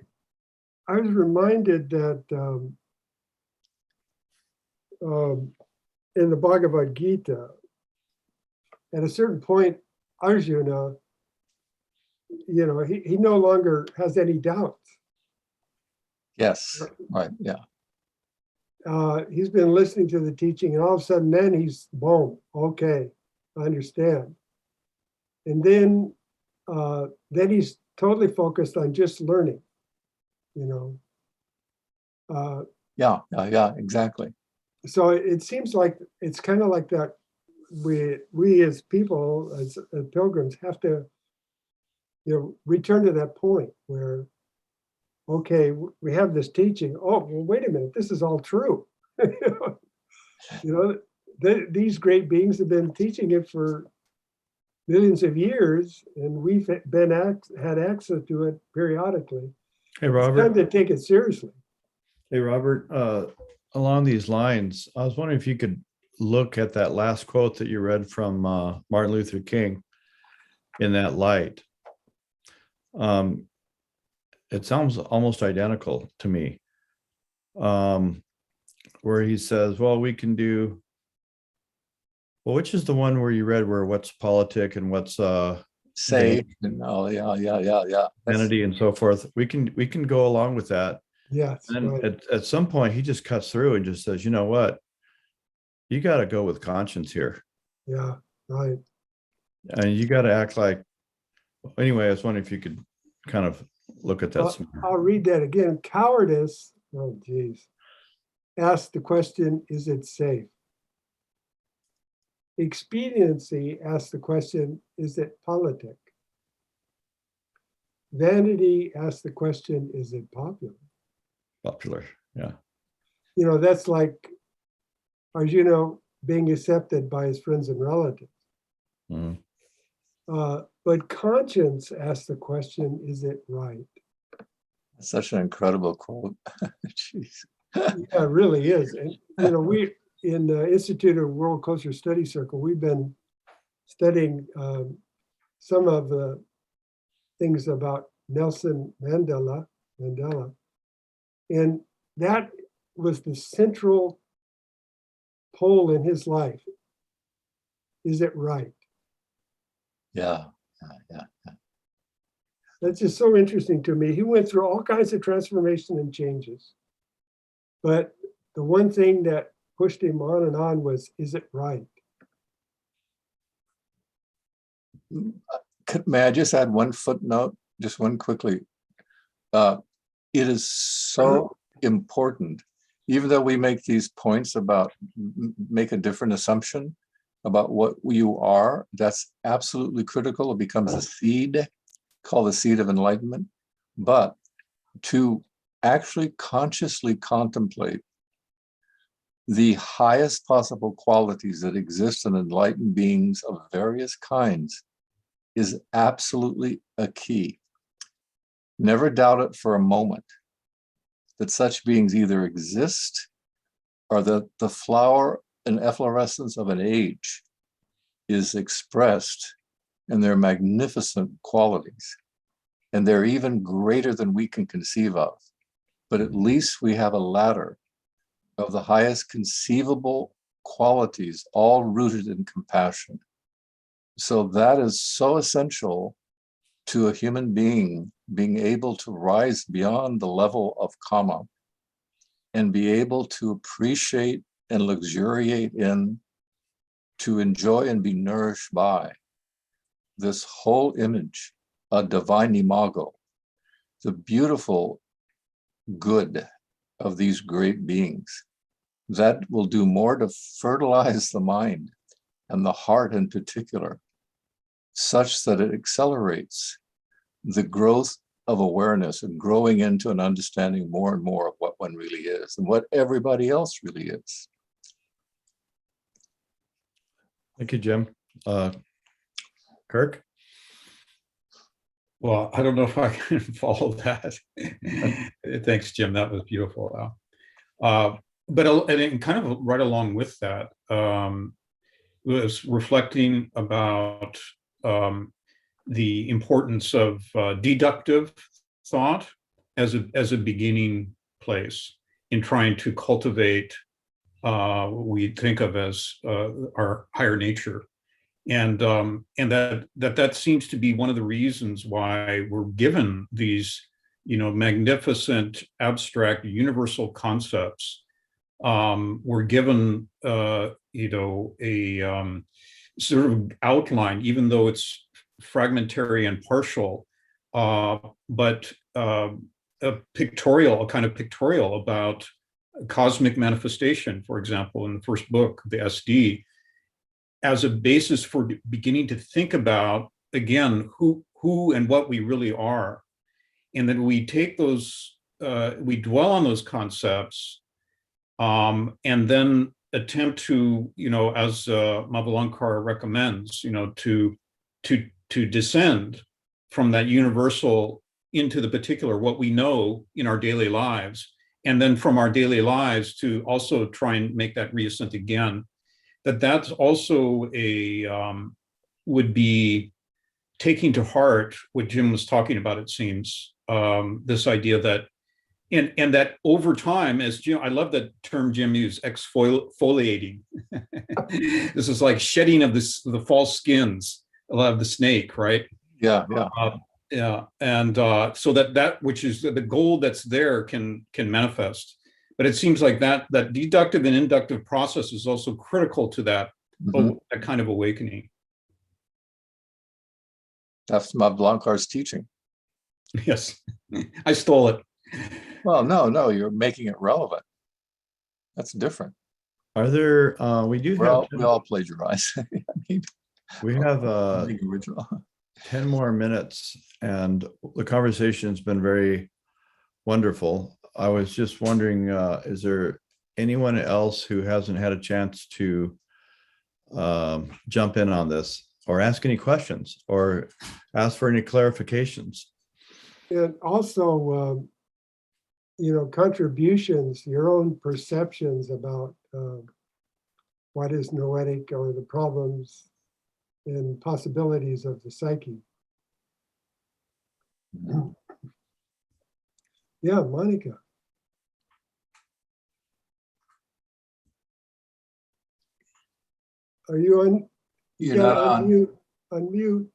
was reminded that in the Bhagavad Gita, at a certain point, Arjuna, he no longer has any doubts. Yes, right, yeah. He's been listening to the teaching, and all of a sudden then he's, boom, okay, I understand. And then he's totally focused on just learning, Yeah, exactly. So it seems like it's kind of like that. We as people, as pilgrims, have to, return to that point where, okay, we have this teaching. Oh, well, wait a minute, this is all true. These great beings have been teaching it for millions of years, and we've had access to it periodically. Hey, It's Robert. time to take it seriously. Hey, Robert, along these lines, I was wondering if you could look at that last quote that you read from Martin Luther King in that light. It sounds almost identical to me, where he says, well, we can do, well, which is the one where you read where what's politic and what's Safe. Yeah. vanity and so forth. We can go along with that. Yes. And Right. at some point, he just cuts through and just says, you know what? You got to go with conscience here. Yeah. Right. And you got to act like, anyway, I was wondering if you could kind of look at that. Well, some more. I'll read that again. Cowardice. Oh, geez. Ask the question, is it safe? expediency asks the question, is it politic? Vanity asks the question, is it popular? Popular. Yeah. You know, that's like Arjuna being accepted by his friends and relatives. Mm. But conscience asks the question, is it right? Such an incredible quote. Jeez. Yeah, it really is. And, you know, we in the Institute of World Culture Study Circle, we've been studying some of the things about Nelson Mandela, and that was the central pole in his life. Is it right? Yeah. That's just so interesting to me. He went through all kinds of transformation and changes. But the one thing that pushed him on and on was, is it right? May I just add one footnote, just one quickly? It is so important, even though we make these points about make a different assumption about what you are, that's absolutely critical. It becomes a seed, called the seed of enlightenment. But to actually consciously contemplate the highest possible qualities that exist in enlightened beings of various kinds is absolutely a key. Never doubt it for a moment that such beings either exist or that the flower and efflorescence of an age is expressed in their magnificent qualities. And they're even greater than we can conceive of. But at least we have a ladder of the highest conceivable qualities, all rooted in compassion. So that is so essential to a human being being able to rise beyond the level of karma and be able to appreciate and luxuriate in, to enjoy and be nourished by this whole image, a divine imago, the beautiful good of these great beings. That will do more to fertilize the mind and the heart in particular, such that it accelerates the growth of awareness and growing into an understanding more and more of what one really is and what everybody else really is. Thank you, Jim. Kirk? Well, I don't know if I can follow that. Thanks, Jim. That was beautiful. And kind of right along with that, was reflecting about the importance of deductive thought as a beginning place in trying to cultivate what we think of as our higher nature. And that seems to be one of the reasons why we're given these, magnificent, abstract, universal concepts. We're given, a sort of outline, even though it's fragmentary and partial, but a kind of pictorial about cosmic manifestation, for example, in the first book, the SD, as a basis for beginning to think about, again, who and what we really are. And then we take those, we dwell on those concepts, and then attempt to, as Mavalankar recommends, to descend from that universal into the particular, what we know in our daily lives, and then from our daily lives to also try and make that reascent again. That's also would be taking to heart what Jim was talking about, it seems, this idea that, and that over time, as Jim, I love that term Jim used, exfoliating. This is like shedding of the false skins of the snake, right? Yeah. Yeah, and so that which is the gold that's there can manifest. But it seems like that deductive and inductive process is also critical to that, that kind of awakening. That's Mavlankar's teaching. Yes, I stole it. Well, no, you're making it relevant. That's different. Are there, we do have, We all plagiarize. I mean, we have nothing original. 10 more minutes, and the conversation's been very wonderful. I was just wondering, is there anyone else who hasn't had a chance to jump in on this or ask any questions or ask for any clarifications? And also, contributions, your own perceptions about what is noetic or the problems and possibilities of the psyche. Yeah, Monica. Are you on? You're not on. Unmute.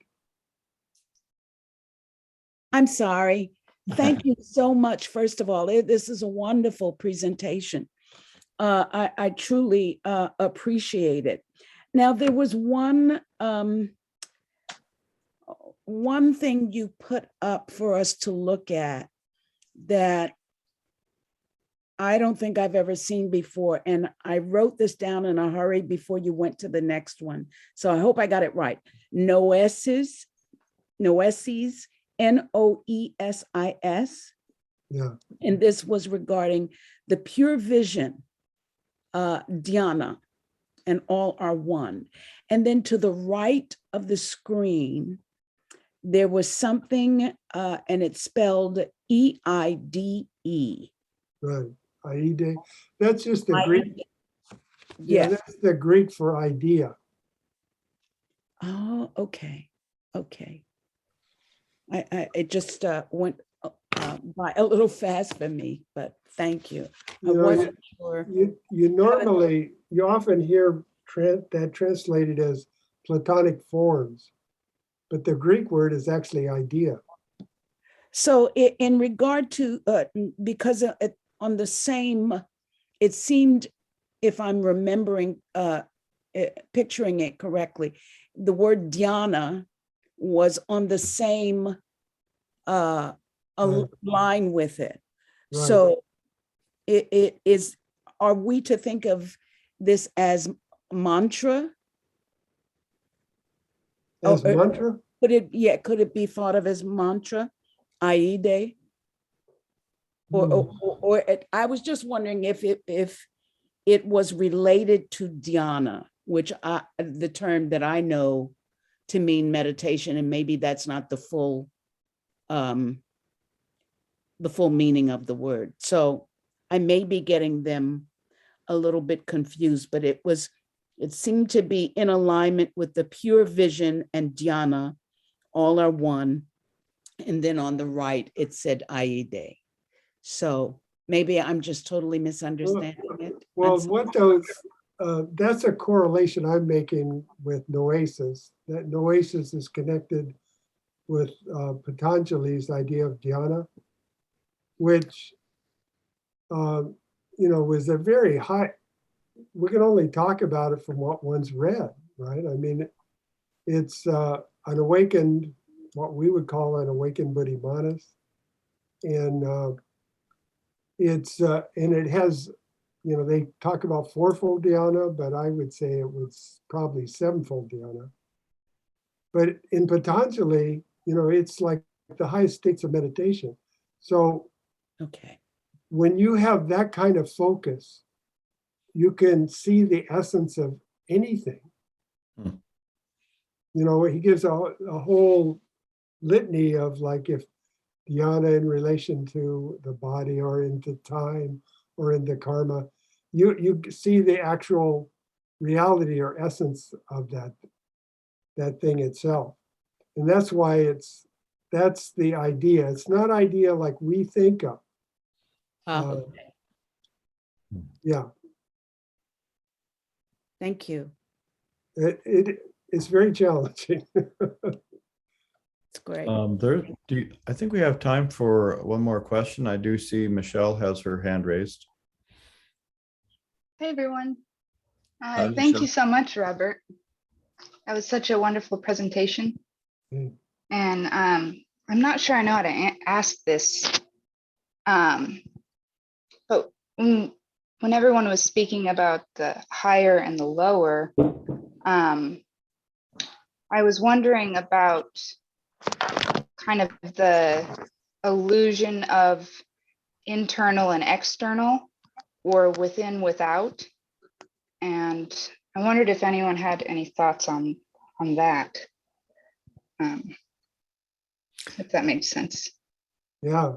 I'm sorry. Thank you so much. First of all, this is a wonderful presentation. I truly appreciate it. Now, there was one thing you put up for us to look at that I don't think I've ever seen before. And I wrote this down in a hurry before you went to the next one. So I hope I got it right. Noesis, Noesis, Noesis. Yeah. And this was regarding the pure vision, dhyana, and all are one. And then to the right of the screen, there was something, and it's spelled E-I-D-E. Right. Aide. That's just the Greek. Yeah. That's the Greek for idea. Oh, okay. Okay. It just went by a little fast for me, but thank you. I wasn't sure. You often hear that translated as Platonic forms, but the Greek word is actually idea. So in regard to, because on the same, it seemed, if I'm remembering, picturing it correctly, the word dhyana was on the same line with it. Right. So it is, are we to think of this as mantra? As mantra? Could it be thought of as mantra? Aide? Or I was just wondering if it was related to dhyana, which the term that I know to mean meditation, and maybe that's not the full meaning of the word. So I may be getting them a little bit confused, but it seemed to be in alignment with the pure vision and dhyana, all are one. And then on the right, it said Aide. So maybe I'm just totally misunderstanding it. Well, that's a correlation I'm making with noesis. That noesis is connected with Patanjali's idea of dhyana, which, was a very high, we can only talk about it from what one's read, right? I mean, it's an awakened, what we would call an awakened Buddhimanas. And it has, they talk about fourfold dhyana, but I would say it was probably sevenfold dhyana. But in Patanjali, it's like the highest states of meditation. So Okay. when you have that kind of focus, you can see the essence of anything. He gives a whole litany of, like, if dhyana in relation to the body or into time or into karma, you see the actual reality or essence of that thing itself. And that's why that's the idea. It's not idea like we think of. Okay. Yeah. Thank you. It's very challenging. It's great. I think we have time for one more question. I do see Michelle has her hand raised. Hey, everyone. Hi, Thank Michelle. you so much, Robert. That was such a wonderful presentation. Mm. And I'm not sure I know how to ask this. But when everyone was speaking about the higher and the lower, I was wondering about kind of the illusion of internal and external, or within, without. And I wondered if anyone had any thoughts on that. If that makes sense. Yeah,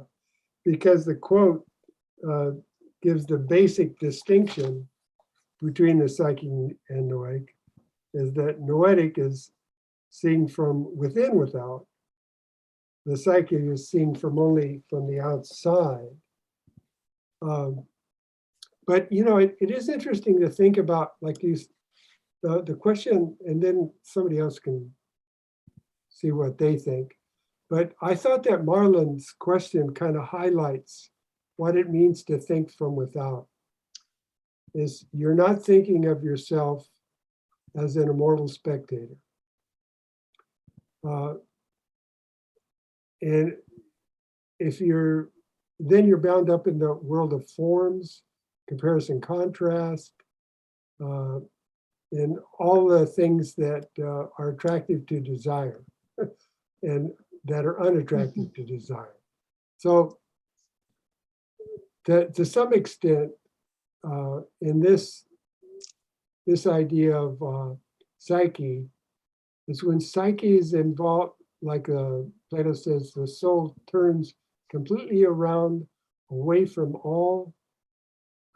because the quote gives the basic distinction between the psychic and noetic, is that noetic is seen from within, without. The psychic is seen only from the outside. But you know, it is interesting to think about, like these, the question, and then somebody else can see what they think. But I thought that Marlon's question kind of highlights what it means to think from without. Is you're not thinking of yourself as an immortal spectator. And if then you're bound up in the world of forms, comparison, contrast, and all the things that are attractive to desire and that are unattractive to desire. So to some extent, in this idea of psyche, is when psyche is involved, like Plato says, the soul turns completely around, away from all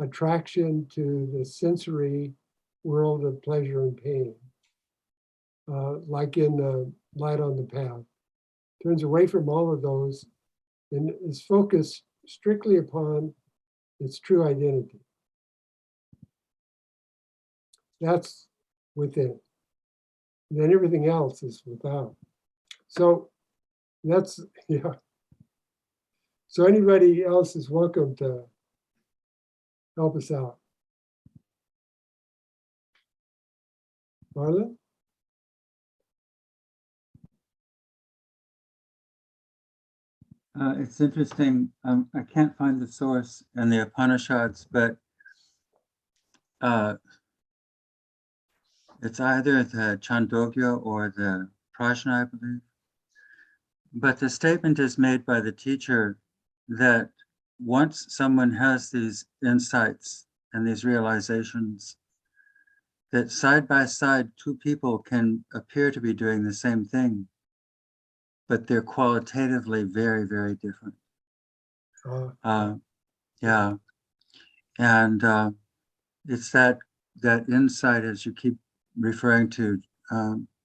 attraction to the sensory world of pleasure and pain, like in the Light on the Path. Turns away from all of those and is focused strictly upon its true identity. That's within. And then everything else is without. So that's, yeah. So anybody else is welcome to help us out. Marlon? It's interesting. I can't find the source in the Upanishads, but it's either the Chandogya or the Prajna, I believe. But the statement is made by the teacher that once someone has these insights and these realizations, that side by side, two people can appear to be doing the same thing, but they're qualitatively very, very different. Yeah, and it's that insight, as you keep referring to,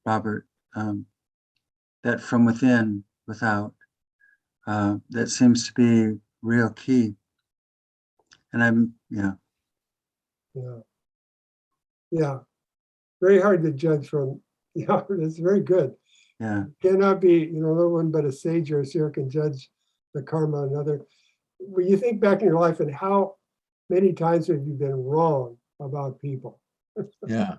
Robert, that from within, without, that seems to be real key. And Yeah. Very hard to judge from, yeah, that's very good. yeah. Cannot be, no one but a sage or a seer can judge the karma of another. When you think back in your life and how many times have you been wrong about people? Yeah.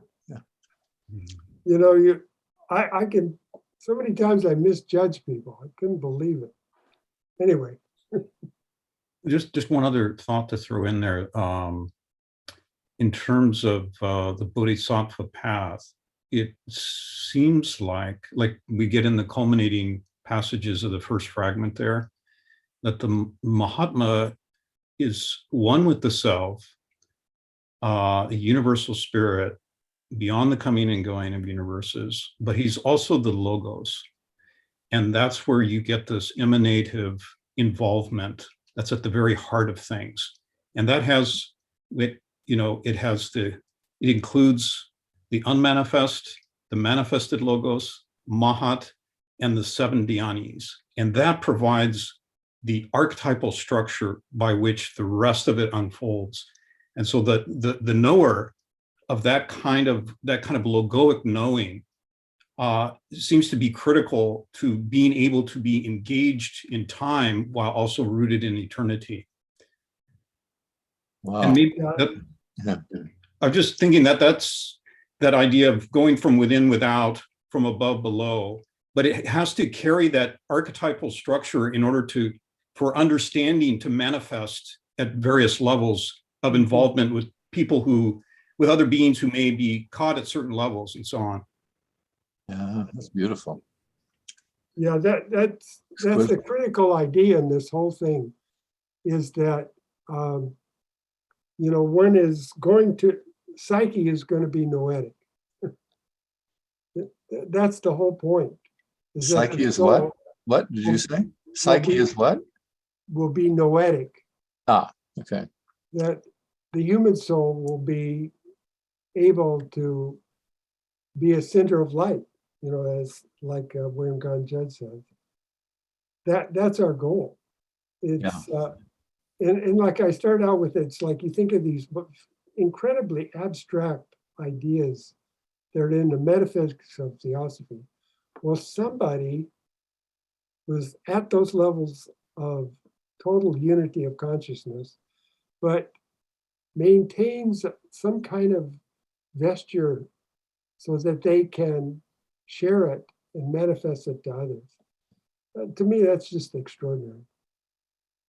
I can, so many times I misjudge people. I couldn't believe it. Anyway. Just one other thought to throw in there. In terms of the Bodhisattva path, it seems like we get in the culminating passages of the first fragment there, that the Mahatma is one with the self, a universal spirit beyond the coming and going of universes, but he's also the Logos. And that's where you get this emanative involvement that's at the very heart of things. And that has, it includes the unmanifest, the manifested Logos, Mahat, and the seven dhyanis. And that provides the archetypal structure by which the rest of it unfolds. And so the knower of that kind of logoic knowing seems to be critical to being able to be engaged in time while also rooted in eternity. Wow. And maybe I'm just thinking that's that idea of going from within, without, from above, below, but it has to carry that archetypal structure in order for understanding to manifest at various levels of involvement with people with other beings who may be caught at certain levels and so on. Yeah, that's beautiful. Yeah, that's the critical idea in this whole thing, is that one is going to, psyche is going to be noetic. That's the whole point. Is that Psyche the is what? soul What did you say? Psyche is what? will be noetic. Ah, okay. That the human soul will be able to be a center of light, as like William Gunn Judd says. That's our goal. It's and like I started out with, it's like you think of these incredibly abstract ideas that are in the metaphysics of theosophy. Well, somebody was at those levels of total unity of consciousness, but maintains some kind of vesture so that they can share it and manifest it to others. To me, that's just extraordinary.